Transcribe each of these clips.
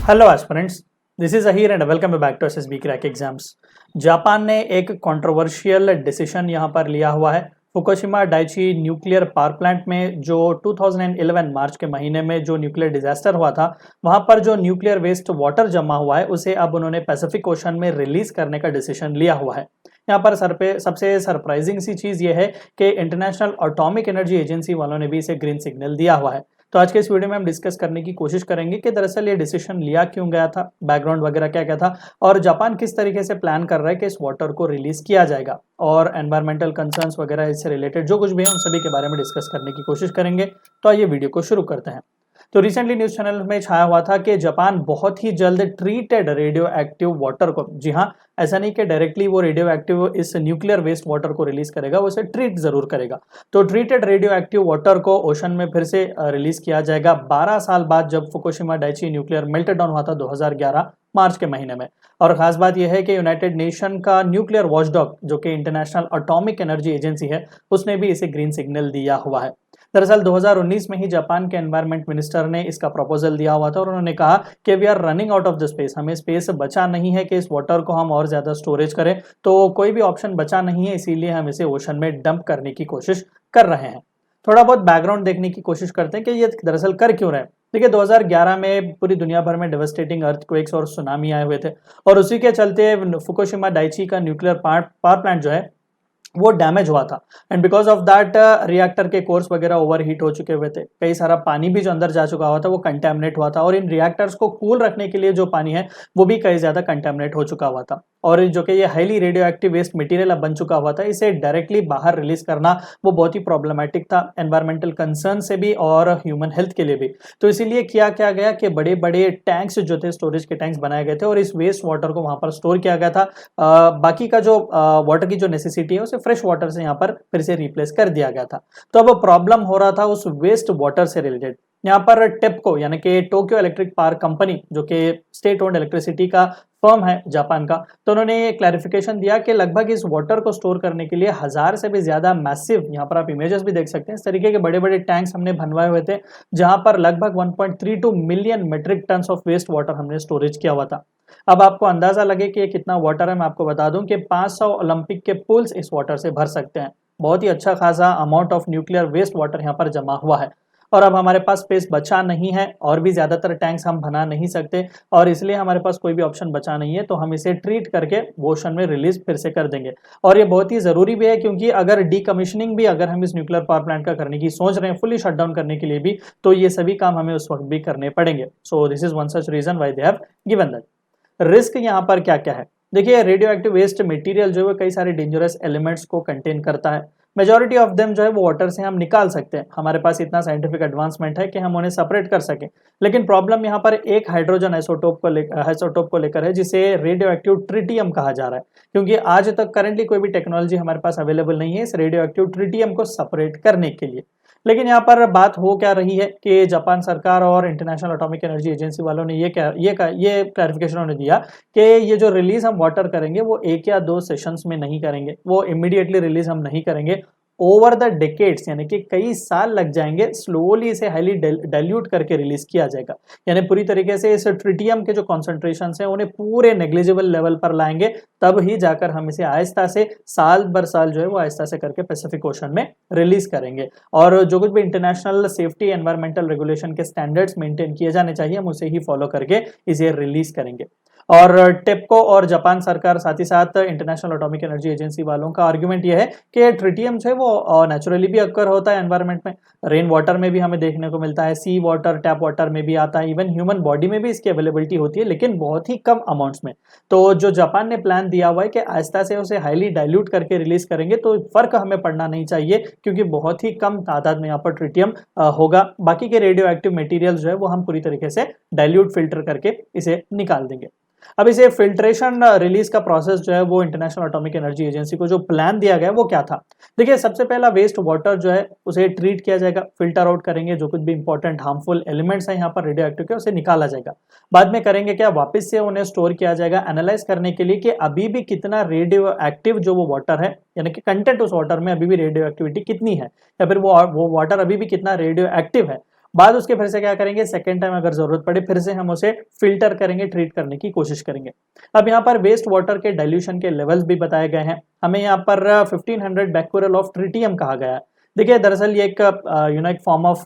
Hello aspirants, this is Ahir and welcome back to SSB crack exams. Japan ने एक controversial decision यहां पर लिया हुआ है। Fukushima Daiichi nuclear power plant में जो 2011 मार्च के महीने में जो न्यूक्लियर डिजास्टर हुआ था, वहां पर जो न्यूक्लियर वेस्ट वाटर जमा हुआ है उसे अब उन्होंने पैसिफिक ओशन में रिलीज करने का डिसीजन लिया हुआ है। यहाँ पर सर पे सबसे सरप्राइजिंग सी चीज ये है कि इंटरनेशनल एटॉमिक एनर्जी एजेंसी वालों ने भी इसे ग्रीन सिग्नल दिया हुआ है। तो आज के इस वीडियो में हम डिस्कस करने की कोशिश करेंगे कि दरअसल ये डिसीजन लिया क्यों गया था, बैकग्राउंड वगैरह क्या क्या था, और जापान किस तरीके से प्लान कर रहा है कि इस वाटर को रिलीज किया जाएगा, और एनवायरमेंटल कंसर्न्स वगैरह इससे रिलेटेड जो कुछ भी है उन सभी के बारे में डिस्कस करने की कोशिश करेंगे। तो आइए वीडियो को शुरू करते हैं। तो रिसेंटली न्यूज चैनल में छाया हुआ था कि जापान बहुत ही जल्द ट्रीटेड रेडियो एक्टिव वाटर को, जी हाँ, ऐसा नहीं कि डायरेक्टली वो रेडियो एक्टिव इस न्यूक्लियर वेस्ट वाटर को रिलीज करेगा, वो उसे ट्रीट जरूर करेगा। तो ट्रीटेड रेडियो एक्टिव वाटर को ओशन में फिर से रिलीज किया जाएगा 12 साल बाद, जब फुकुशिमा डाइची न्यूक्लियर मेल्टडाउन हुआ था 2011 मार्च के महीने में। और खास बात यह है कि यूनाइटेड नेशन का न्यूक्लियर वॉचडॉग, जो कि इंटरनेशनल एटॉमिक एनर्जी एजेंसी है, उसने भी इसे ग्रीन सिग्नल दिया हुआ है। दरअसल 2019 में ही जापान के एनवायरमेंट मिनिस्टर ने इसका प्रपोजल दिया हुआ था और उन्होंने कहा कि we are running out of the space, हमें स्पेस बचा नहीं है कि इस वाटर को हम और ज्यादा स्टोरेज करें, तो कोई भी ऑप्शन बचा नहीं है, इसीलिए हम इसे ओशन में डंप करने की कोशिश कर रहे हैं। थोड़ा बहुत बैकग्राउंड देखने की कोशिश करते हैं कि ये दरअसल कर क्यों रहे हैं। देखिए, 2011 में पूरी दुनिया भर में डेवास्टेटिंग अर्थक्वेक्स और सुनामी आए हुए थे, और उसी के चलते फुकुशिमा डाइची का न्यूक्लियर पावर प्लांट जो है वो डैमेज हुआ था। And because of that reactor के कोर्स वगैरह ओवर हीट हो चुके हुए थे, कई सारा पानी भी जो अंदर जा चुका हुआ था वो कंटेमिनेट हुआ था, और इन रिएक्टर्स को कूल रखने के लिए जो पानी है वो भी कई ज्यादा कंटेमिनेट हो चुका हुआ था। और जो कि ये highly radioactive waste material अब बन चुका हुआ था, इसे डायरेक्टली बाहर रिलीज करना वो बहुत ही प्रॉब्लमेटिक था, एनवायरमेंटल कंसर्न से भी और ह्यूमन हेल्थ के लिए भी। तो इसीलिए किया क्या गया कि बड़े बड़े टैंक्स जो थे, स्टोरेज के टैंक्स बनाए गए थे, और इस वेस्ट वाटर को वहां पर स्टोर किया गया था। बाकी का जो वाटर की जो नेसेसिटी है उसे फ्रेश वाटर से यहाँ पर फिर से रिप्लेस कर दिया गया था। तो अब प्रॉब्लम हो रहा था उस वेस्ट वाटर से रिलेटेड। यहाँ पर टेप्को यानी कि टोक्यो इलेक्ट्रिक पावर कंपनी, जो कि स्टेट ओन्ड इलेक्ट्रिसिटी का फर्म है जापान का, तो उन्होंने ये क्लैरिफिकेशन दिया कि लगभग इस वाटर को स्टोर करने के लिए 1000 से भी ज्यादा मैसिव, यहाँ पर आप इमेजेस भी देख सकते हैं, इस तरीके के बड़े बड़े टैंक्स हमने बनवाए हुए थे, जहां पर लगभग 1.32 million metric ton of waste water हमने स्टोरेज किया हुआ था। अब आपको अंदाजा लगे कि ये कितना वाटर है, मैं आपको बता दूं कि 500 ओलंपिक के पूल्स इस वाटर से भर सकते हैं। बहुत ही अच्छा खासा amount of nuclear waste water यहाँ पर जमा हुआ है। और अब हमारे पास स्पेस बचा नहीं है, और भी ज्यादातर टैंक्स हम बना नहीं सकते, और इसलिए हमारे पास कोई भी ऑप्शन बचा नहीं है, तो हम इसे ट्रीट करके ओशन में रिलीज फिर से कर देंगे। और ये बहुत ही जरूरी भी है, क्योंकि अगर डीकमिशनिंग भी अगर हम इस न्यूक्लियर पावर प्लांट का करने की सोच रहे हैं, फुली शट डाउन करने के लिए भी, तो ये सभी काम हमें उस वक्त भी करने पड़ेंगे। So this is one such reason why they have given that. Risk यहाँ पर क्या क्या है, देखिए, रेडियो एक्टिव वेस्ट मटेरियल जो है कई सारे डेंजरस एलिमेंट्स को कंटेन करता है। मेजॉरिटी ऑफ देम जो है वो वाटर से हम निकाल सकते हैं, हमारे पास इतना साइंटिफिक एडवांसमेंट है कि हम उन्हें सेपरेट कर सकें। लेकिन प्रॉब्लम यहाँ पर एक हाइड्रोजन आइसोटोप को लेकर है, जिसे रेडियो एक्टिव ट्रिटियम कहा जा रहा है, क्योंकि आज तक करंटली कोई भी टेक्नोलॉजी हमारे पास अवेलेबल नहीं है इस रेडियो एक्टिव ट्रिटियम को सेपरेट करने के लिए। लेकिन यहाँ पर बात हो क्या रही है कि जापान सरकार और इंटरनेशनल एटॉमिक एनर्जी एजेंसी वालों ने ये क्लैरिफिकेशन उन्होंने दिया कि ये जो रिलीज हम वाटर करेंगे वो 1 या 2 सेशंस में नहीं करेंगे, वो इमीडिएटली रिलीज हम नहीं करेंगे, ओवर द डेकेड्स यानी कि कई साल लग जाएंगे, स्लोली इसे हाईली डाइल्यूट करके रिलीज किया जाएगा। यानी पूरी तरीके से इस ट्रिटियम के जो कॉन्सेंट्रेशन है उन्हें पूरे नेग्लिजिबल लेवल पर लाएंगे, तब ही जाकर हम इसे आहिस्ता से साल बर साल जो है वो आहिस्ता से करके पैसिफिक ओशन में रिलीज करेंगे। और जो कुछ भी इंटरनेशनल सेफ्टी एनवायरमेंटल रेगुलेशन के स्टैंडर्ड्स मेंटेन किए जाने चाहिए, हम उसे ही फॉलो करके इसे रिलीज करेंगे। और टेप्को और जापान सरकार, साथ ही साथ इंटरनेशनल एटॉमिक एनर्जी एजेंसी वालों का आर्गुमेंट यह है कि ट्रिटियम जो है वो नेचुरली भी अक्कर होता है एनवायरनमेंट में, रेन वाटर में भी हमें देखने को मिलता है, सी वाटर, टैप वाटर में भी आता है, इवन ह्यूमन बॉडी में भी इसकी अवेलेबिलिटी होती है, लेकिन बहुत ही कम अमाउंट्स में। तो जो जापान ने प्लान दिया हुआ है कि आहिस्ता से उसे हाईली डाइल्यूट करके रिलीज करेंगे, तो फर्क हमें पड़ना नहीं चाहिए, क्योंकि बहुत ही कम तादाद में यहाँ पर ट्रिटियम होगा। बाकी के रेडियो एक्टिव मटेरियल जो है वो हम पूरी तरीके से डाइल्यूट फिल्टर करके इसे निकाल देंगे। अब इसे फिल्ट्रेशन रिलीज का प्रोसेस जो है वो इंटरनेशनल एटॉमिक एनर्जी एजेंसी को जो प्लान दिया गया वो क्या था। देखिए, सबसे पहला वेस्ट वाटर जो है उसे ट्रीट किया जाएगा, फिल्टर आउट करेंगे, जो कुछ भी इंपॉर्टेंट हार्मफुल एलिमेंट्स हैं यहाँ पर रेडियो एक्टिव के, उसे निकाला जाएगा। बाद में करेंगे क्या, वापस से उन्हें स्टोर किया जाएगा, एनालाइज करने के लिए कि अभी भी कितना रेडियो एक्टिव जो वो वाटर है, यानी कि कंटेंट उस वाटर में अभी भी रेडियो एक्टिविटी कितनी है, या फिर वो वाटर अभी भी कितना रेडियो एक्टिव है। बाद उसके फिर से क्या करेंगे, सेकेंड टाइम अगर जरूरत पड़े फिर से हम उसे फिल्टर करेंगे, ट्रीट करने की कोशिश करेंगे। अब यहाँ पर वेस्ट वाटर के डाइल्यूशन के लेवल्स भी बताए गए हैं। हमें यहाँ पर 1500 बैक्यूरेल ऑफ ट्रिटियम कहा गया है। देखिए दरअसल ये एक एक फॉर्म ऑफ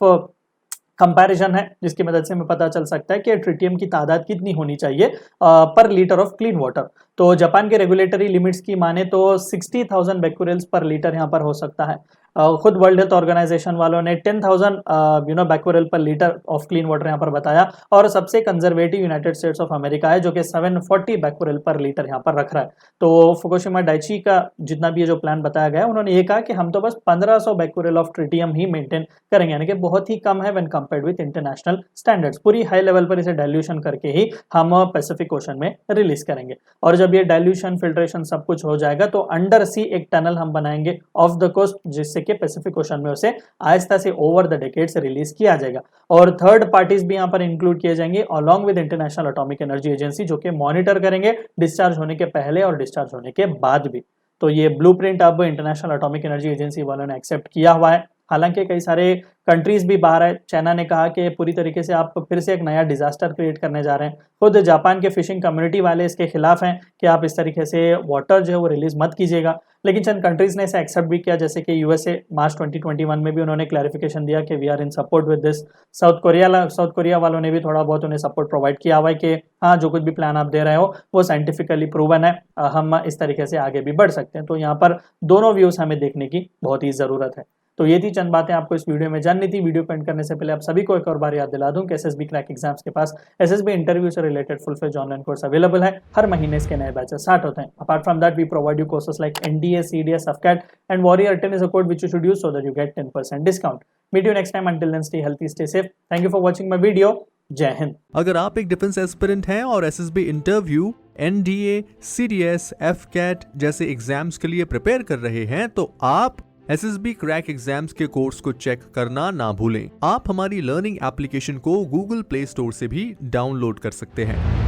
कंपैरिजन है जिसकी मदद से हमें पता चल सकता है कि ट्रिटियम की तादाद कितनी होनी चाहिए पर लीटर ऑफ क्लीन वाटर। तो जापान के रेगुलेटरी लिमिट्स की माने तो 60,000 बैक्यूरेल्स पर लीटर यहाँ पर हो सकता है। खुद वर्ल्ड हेल्थ ऑर्गेनाइजेशन वालों ने 10,000 बैक्यूरेल पर लीटर ऑफ क्लीन वाटर यहाँ पर बताया, और सबसे conservative United states of America है जो कि 740 बैक्यूरेल पर लीटर यहाँ पर रख रहा है। तो फुकुशिमा डाइची का जितना भी ये जो प्लान बताया गया है, उन्होंने ये कहा कि हम तो बस 1500 Becquerel of tritium he maintain करेंगे, यानी कि बहुत ही कम है when compared with international standards. पूरी हाई लेवल पर इसे डाइल्यूशन करके ही हम पैसिफिक ओशन में रिलीज करेंगे। और जब ये डाइल्यूशन फिल्ट्रेशन सब कुछ हो जाएगा तो अंडर सी एक टनल हम बनाएंगे ऑफ द कोस्ट, जिससे कि पैसिफिक ओशन में उसे आहिस्ता से ओवर द डेकेड्स रिलीज किया जाएगा। और थर्ड पार्टीज भी यहाँ पर इंक्लूड किए जाएंगे along with international atomic energy agency, जो कि मॉनिटर करेंगे डिस्चार्ज होने के पहले और डिस्चार्ज होने के बाद भी। तो ये ब्लूप्रिंट अब इंटरनेशनल एटॉमिक एनर्जी एजेंसी वालों ने एक्सेप्ट किया हुआ है। हालांकि कई सारे कंट्रीज भी बाहर है। चाइना ने कहा कि पूरी तरीके से आप फिर से एक नया डिजास्टर क्रिएट करने जा रहे हैं। खुद जापान के फिशिंग कम्युनिटी वाले इसके खिलाफ हैं कि आप इस तरीके से वाटर जो है वो रिलीज मत कीजिएगा, लेकिन चंद कंट्रीज ने इसे एक्सेप्ट भी किया, जैसे कि यूएसए मार्च 2021 में भी उन्होंने क्लैरिफिकेशन दिया कि we are in support with this. South Korea वालों ने भी थोड़ा बहुत उन्हें सपोर्ट प्रोवाइड किया हुआ है कि हाँ, जो कुछ भी प्लान आप दे रहे हो वो साइंटिफिकली प्रूवन है, हम इस तरीके से आगे भी बढ़ सकते हैं। तो यहाँ पर दोनों व्यूज हमें देखने की बहुत ही जरूरत है। तो ये थी चंद बातें आपको इस वीडियो में जाननी थी। वीडियो को एंड करने से पहले आप सभी को एक और बार याद दिला दूं कि एसएसबी क्रैक एग्जाम्स के पास एसएसबी इंटरव्यू से related full fledge online course available है। हर महीने इसके नए बैचेस स्टार्ट होते हैं। Apart from that we provide you courses like NDA, CDS, AFCAT and warrior 10 is a code which you should use so that you get 10% discount. Meet you next time. Until then, stay healthy, stay safe. Thank you for watching my video. जय हिंद। अगर आप एक defence aspirant हैं और SSB interview, NDA, CDS, AFCAT जैसे exams के लिए prepare कर रहे हैं तो आप एसएसबी क्रैक एग्जाम्स के कोर्स को चेक करना ना भूलें। आप हमारी लर्निंग एप्लीकेशन को गूगल प्ले स्टोर से भी डाउनलोड कर सकते हैं।